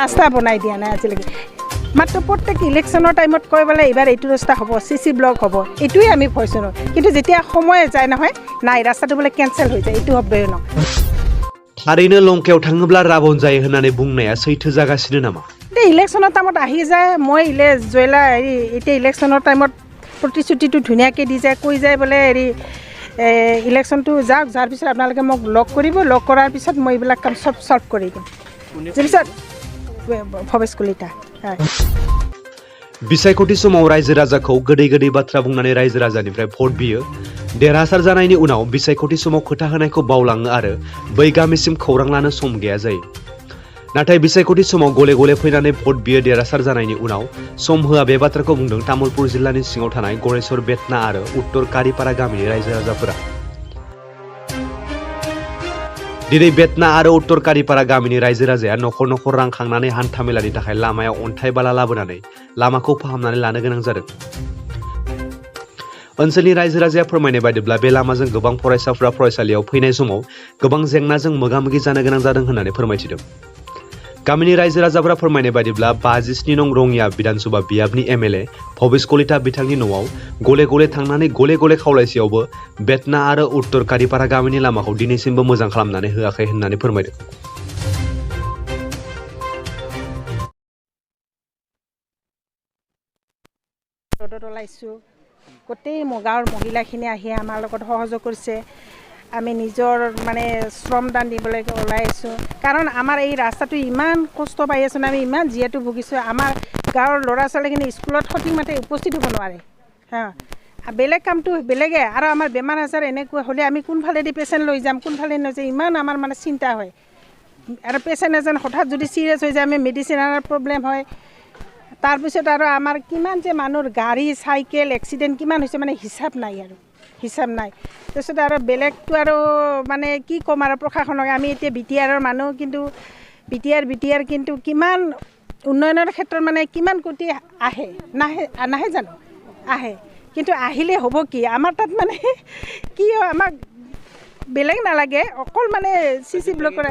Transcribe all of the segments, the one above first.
ৰাস্তা বনাই দিয়া নাই আজিলৈকে মাত্ৰ প্ৰত্যেক ইলেকশ্যনৰ টাইমত কয় বোলে এইবাৰ এইটো ৰাস্তা হ'ব CC ব্লক হ'ব এইটোৱে আমি ভয় শুনো কিন্তু যেতিয়া সময় যায় নহয় নাই ৰাস্তাটো বোলে কেনসেল হৈ যায় এইটো হবই ন थारैनो लंकायाव थाङोब्ला राबन जायो होननानै बुंनाया सैथो जागासिनो नामा इलेक्शনৰ টাইমত আহি যায় মই জয়লা হেৰি এতিয়া ইলেকশ্যনৰ টাইমত প্ৰতিশ্ৰুতিটো ধুনীয়াকৈ দি যায় কৈ যায় বোলে হেৰি ইলেকশ্যনটো যাওক যাৰ পিছত আপোনালোকে মোক লগ কৰিব লগ কৰাৰ পিছত মই এইবিলাক কাম চব সলভ কৰি দিম তাৰপিছত ভৱেশ কলিতা बिसायख'थि समाव रायजो राजाखौ गोदै गोदै बाथ्रा बुंनानै रायजो राजानिफ्राय भट बियो देरहासार जानायनि उनाव बिसायख'थि समाव खोथा होनायखौ बावलाङो आरो बै गामिसिम खौरां लानो सम गैया जायो नाथाय बिसायख'थि समाव गले गले फैनानै भट बियो देरहासार जानायनि उनाव सम होआ बे बाथ्राखौ बुंदों तामुलपुर जिल्लानि सिङाव थानाय गरेश्वर बेतना आरो उत्तर कारिपारा गामिनि रायजो राजाफोरा दिनै बेतना आरो उत्तर कारिपारा गामिनि रायजो राजाया नखर नखर रां खांनानै हान्थामेलानि थाखाय लामायाव अन्थाइ बाला लाबोनानै लामाखौ फाहामनानै लानो गोनां जादों ओनसोलनि रायजो राजाया फोरमायनाय बायदिब्ला बे लामाजों गोबां फरायसाफोरा फरायसालियाव फैनाय समाव गोबां जेंनाजों मोगा-मोगि जानो गोनां जादों होननानै फोरमायथिदों गामिनि रायजो राजाफोरा फोरमायनाय बायदिब्ला 57 नं रङिया विधानसभा बियाबनि MLA भवेश कलिता बिथांनि न'आव गले गले थांनानै गले गले खावलायसेयावबो बेतना आरो उत्तर कारिपारा गामिनि लामाखौ दिनैसिमबो मोजां खालामनानै होआखै होननानै फोरमायदों গোটেই গাঁৱৰ মহিলাখিনি আহি আমাৰ লগত সহযোগ কৰিছে আমি নিজৰ মানে শ্ৰমদান দিবলৈ ওলাই আছো কাৰণ আমাৰ এই ৰাস্তাটো ইমান কষ্ট পাই আছো আমি ইমান জিয়াটো ভুগিছো আমাৰ গাঁৱৰ ল'ৰা ছোৱালীখিনি স্কুলত সঠিকমতে উপস্থিত হ'ব নোৱাৰে হা বেলেগ কামটো বেলেগে আৰু আমাৰ বেমাৰ আজাৰ এনেকুৱা হ'লে আমি কোনফালেদি পেচেণ্ট লৈ যাম কোনফালে নাযাম ইমান আমাৰ মানে চিন্তা হয় আৰু পেচেণ্ট এজন হঠাৎ যদি চিৰিয়াছ হৈ যায় আমি মেডিচিনৰ প্ৰব্লেম হয় তাৰপিছত আৰু আমাৰ কিমান যে মানুহৰ গাড়ী চাইকেল এক্সিডেণ্ট কিমান হৈছে মানে হিচাপ নাই আৰু হিচাপ নাই তাৰপিছত আৰু বেলেগটো আৰু মানে কি ক'ম আৰু প্ৰশাসনক আমি এতিয়া BTRৰ মানুহ কিন্তু BTR কিন্তু কিমান উন্নয়নৰ ক্ষেত্ৰত মানে কিমান কোটি আহে নাহে জানো আহে কিন্তু আহিলে হ'ব কি আমাৰ তাত মানে কি আমাক বেলেগ নালাগে অকল মানে CC ব্লকৰ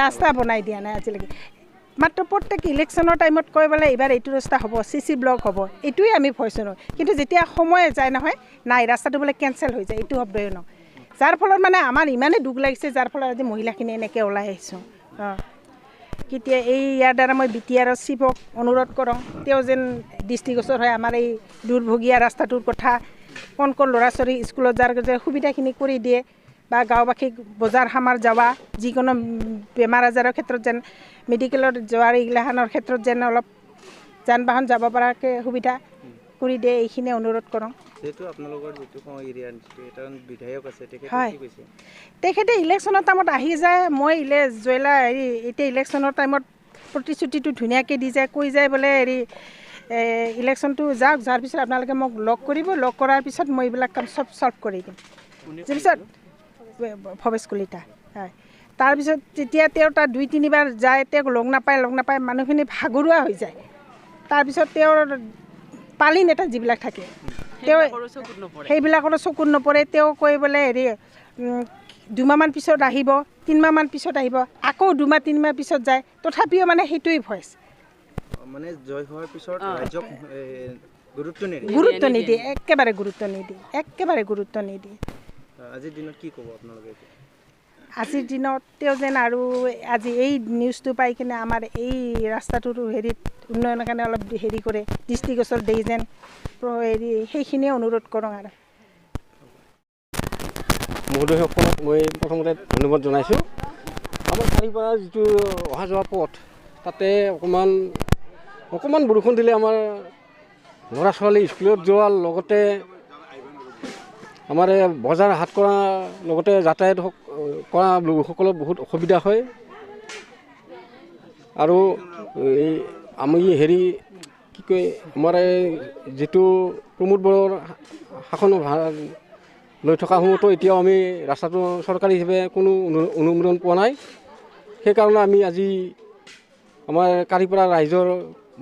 ৰাস্তা বনাই দিয়া নাই আজিলৈকে মাত্ৰ প্ৰত্যেক ইলেকশ্যনৰ টাইমত কয় বোলে এইবাৰ এইটো ৰাস্তা হ'ব CC ব্লক হ'ব এইটোৱে আমি ভয় শুনো কিন্তু যেতিয়া সময় যায় নহয় নাই ৰাস্তাটো বোলে কেনসেল হৈ যায় এইটো হবই ন যাৰ ফলত মানে আমাৰ ইমানেই দুখ লাগিছে যাৰ ফলত আজি মহিলাখিনি এনেকৈ ওলাই আহিছোঁ কেতিয়া এই ইয়াৰ দ্বাৰা মই BTRৰ চিফক অনুৰোধ কৰোঁ তেওঁ যেন দৃষ্টিগোচৰ হয় আমাৰ এই দুৰ্ভগীয়া ৰাস্তাটোৰ কথা কোন কোন ল'ৰা ছোৱালী স্কুলত যাৰ সুবিধাখিনি কৰি দিয়ে বা গাঁওবাসীক বজাৰ সামাৰ যাওয়া যিকোনো বেমাৰ আজাৰৰ ক্ষেত্ৰত যেন মেডিকেলত যোৱাৰ এইগিলাখনৰ ক্ষেত্ৰত যেন অলপ যান বাহন যাব পৰাকৈ সুবিধা কৰি দিয়ে এইখিনি অনুৰোধ কৰোঁ যেটো আপোনালোকৰ যেটো এৰিয়া এটা বিধায়ক আছে তেখেতে কি কৈছে তেখেতে ইলেকশ্যনৰ টাইমত আহি যায় মই জয়লা হেৰি এতিয়া ইলেকশ্যনৰ টাইমত প্ৰতিশ্ৰুতিটো ধুনীয়াকৈ দি যায় কৈ যায় বোলে হেৰি ইলেকশ্যনটো যাওক যাৰ পিছত আপোনালোকে মোক লগ কৰিব লগ কৰাৰ পিছত মই এইবিলাক কাম চব সলভ কৰি দিম তাৰপিছত ভৱেশ কলিতা হয় তাৰপিছত যেতিয়া তেওঁ তাত 2-3 বাৰ যায় তেওঁক লগ নাপায় মানুহখিনি ভাগৰুৱা হৈ যায় তাৰপিছত তেওঁৰ পালি নেতা যিবিলাক থাকে তেওঁ সেইবিলাকৰ চকুত নপৰে তেওঁ কৈ বোলে হেৰি 2 মাহমান পিছত আহিব 3 মাহমান পিছত আহিব আকৌ 2 মাহ 3 মাহ পিছত যায় তথাপিও মানে সেইটোৱেই ভইচ মানে জয় হোৱাৰ পিছত ৰাজ্যক গুৰুত্ব নিদিয়ে একেবাৰে গুৰুত্ব নিদিয়ে আজিৰ দিনত কি ক'ব আপোনালোকে আজিৰ দিনত তেওঁ যেন আৰু আজি এই নিউজটো পাই কিনে আমাৰ এই ৰাস্তাটোৰ হেৰিত উন্নয়নৰ কাৰণে অলপ হেৰি কৰে দৃষ্টিগোচৰ দেই যেন হেৰি সেইখিনিয়ে অনুৰোধ কৰোঁ আৰু মহোদয়সকলক মই প্ৰথমতে ধন্যবাদ জনাইছোঁ আমাৰ কাৰিপাৰা যিটো অহা যোৱা পথ তাতে অকণমান বৰষুণ দিলে আমাৰ ল'ৰা ছোৱালী স্কুলত যোৱাৰ লগতে আমাৰ বজাৰ হাট কৰা লগতে যাতায়াত কৰা লোকসকলৰ বহুত অসুবিধা হয় আৰু এই আমি হেৰি কি কয় আমাৰ যেটো প্ৰমোদ বড়োৰ শাসন লৈ থকা সময়তো এতিয়াও আমি ৰাস্তাটো চৰকাৰী হিচাপে কোনো অনুমোদন পোৱা নাই সেইকাৰণে আমি আজি আমাৰ কাৰিপাৰা ৰাইজৰ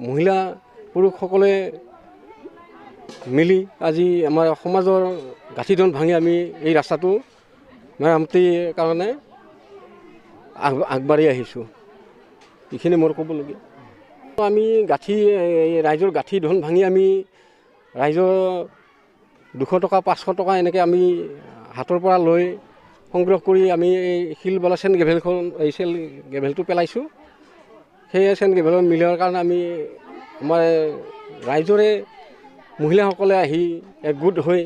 মহিলা পুৰুষসকলে মিলি আজি আমাৰ সমাজৰ গাঁঠিডন ভাঙি আমি এই ৰাস্তাটো মেৰামতিৰ কাৰণে আগবাঢ়ি আহিছোঁ এইখিনি মোৰ ক'বলগীয়া। আমি ৰাইজৰ গাঁঠি ধন ভাঙি আমি ৰাইজৰ 200 টকা 500 টকা এনেকৈ আমি হাতৰ পৰা লৈ সংগ্ৰহ কৰি আমি এই শিলবালা চেণ্ট গ্ৰেভেলটো পেলাইছোঁ। সেই চেণ্ট গ্ৰেভেলত মিলোৱাৰ কাৰণে আমি আমাৰ ৰাইজৰে মহিলাসকলে আহি একগোট হৈ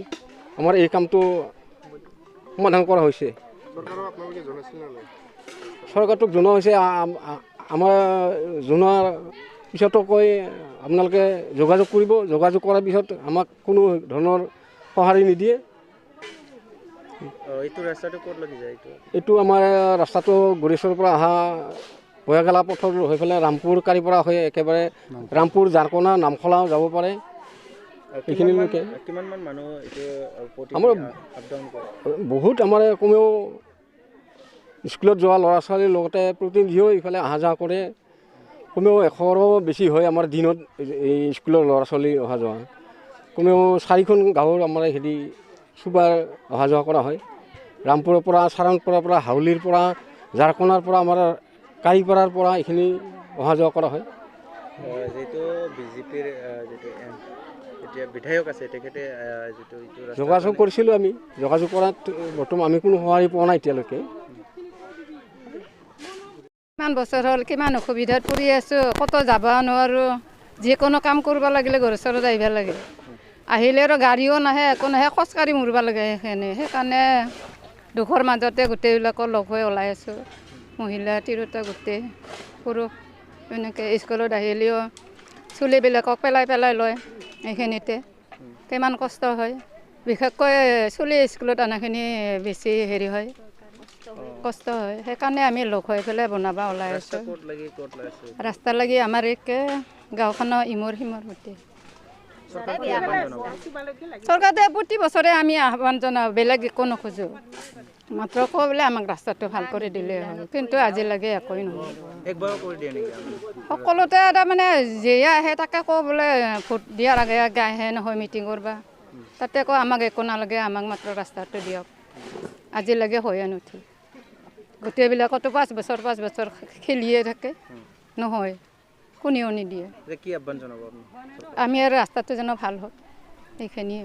আমাৰ এই কামটো সমাধান কৰা হৈছে। চৰকাৰটোক জনোৱা হৈছে। আমাৰ জনোৱাৰ পিছতো কৈ আপোনালোকে যোগাযোগ কৰিব। যোগাযোগ কৰাৰ পিছত আমাক কোনো ধৰণৰ সঁহাৰি নিদিয়ে। এইটো ৰাস্তাটো ক'ত লাগি যায়? এইটো আমাৰ ৰাস্তাটো গৰেছৰ পৰা অহা বয়াগেলা পথৰ হৈ পেলাই ৰামপুৰ কাৰিৰ পৰা হৈ একেবাৰে ৰামপুৰ জাৰকনা নামখলা যাব পাৰে। এইখিনিলৈকে কিমানমান মানুহ আমাৰ বহুত আমাৰ কমেও স্কুলত যোৱা ল'ৰা ছোৱালীৰ লগতে প্ৰতিনিধিও ইফালে অহা যোৱা কৰে। কমেও 100ৰো বেছি হয় আমাৰ দিনত এই স্কুলৰ ল'ৰা ছোৱালী অহা যোৱা। কমেও 4খন গাঁৱৰ আমাৰ হেৰি চুবাৰ অহা যোৱা কৰা হয়। ৰামপুৰৰ পৰা চাৰানপুৰৰ পৰা হাউলিৰ পৰা জাৰকনাৰ পৰা আমাৰ কাৰিপাৰাৰ পৰা এইখিনি অহা যোৱা কৰা হয়। যিটো বিজেপিৰ যিটো এতিয়া বিধায়ক আছে তেখেতে যিটো যোগাযোগ কৰিছিলোঁ আমি। যোগাযোগ কৰাত বৰ্তমান আমি কোনো সঁহাৰি পোৱা নাই এতিয়ালৈকে। কিমান বছৰ হ'ল কিমান অসুবিধাত পৰি আছোঁ, ক'তো যাব নোৱাৰোঁ। যিকোনো কাম কৰিব লাগিলে ঘৰৰ ওচৰত আহিব লাগে। আহিলে আৰু গাড়ীও নাহে, একো নাহে, খোজকাঢ়ি মৰিব লাগে। সেইকাৰণে দুখৰ মাজতে গোটেইবিলাকৰ লগ হৈ ওলাই আছোঁ। মহিলা তিৰোতা গোটেই পুৰুষ এনেকৈ স্কুলত আহিলেও চুলিবিলাকক পেলাই লয়। এইখিনিতে কিমান কষ্ট হয়। বিশেষকৈ চুলি স্কুলত অনাখিনি বেছি হেৰি হয়, কষ্ট হয়। সেইকাৰণে আমি লগ হৈ পেলাই বনাব ওলাই আছোঁ। ৰাস্তা লাগি আমাৰ একে গাঁওখনৰ ইমূৰ সিমূৰ গোটেই। চৰকাৰে প্ৰতি বছৰে আমি আহ্বান জনাওঁ, বেলেগ একো নোখোজোঁ। মাত্ৰ কওঁ বোলে আমাক ৰাস্তাটো ভাল কৰি দিলে হয়, কিন্তু আজিলৈকে একোৱেই নহয়। সকলোতে তাৰমানে যিয়ে আহে তাকে কওঁ বোলে ভোট দিয়াৰ আগে আগে আহে নহয় মিটিং কৰিব, তাতে কওঁ আমাক একো নালাগে, আমাক মাত্ৰ ৰাস্তাটো দিয়ক। আজিলৈকে হয়ে নুঠে। গোটেইবিলাকতো 5 বছৰ খেলিয়ে থাকে, নহয় কোনেও নিদিয়ে। কি আহ্বান জনাব? আমি আৰু ৰাস্তাটো যেন ভাল হওক, এইখিনিয়ে।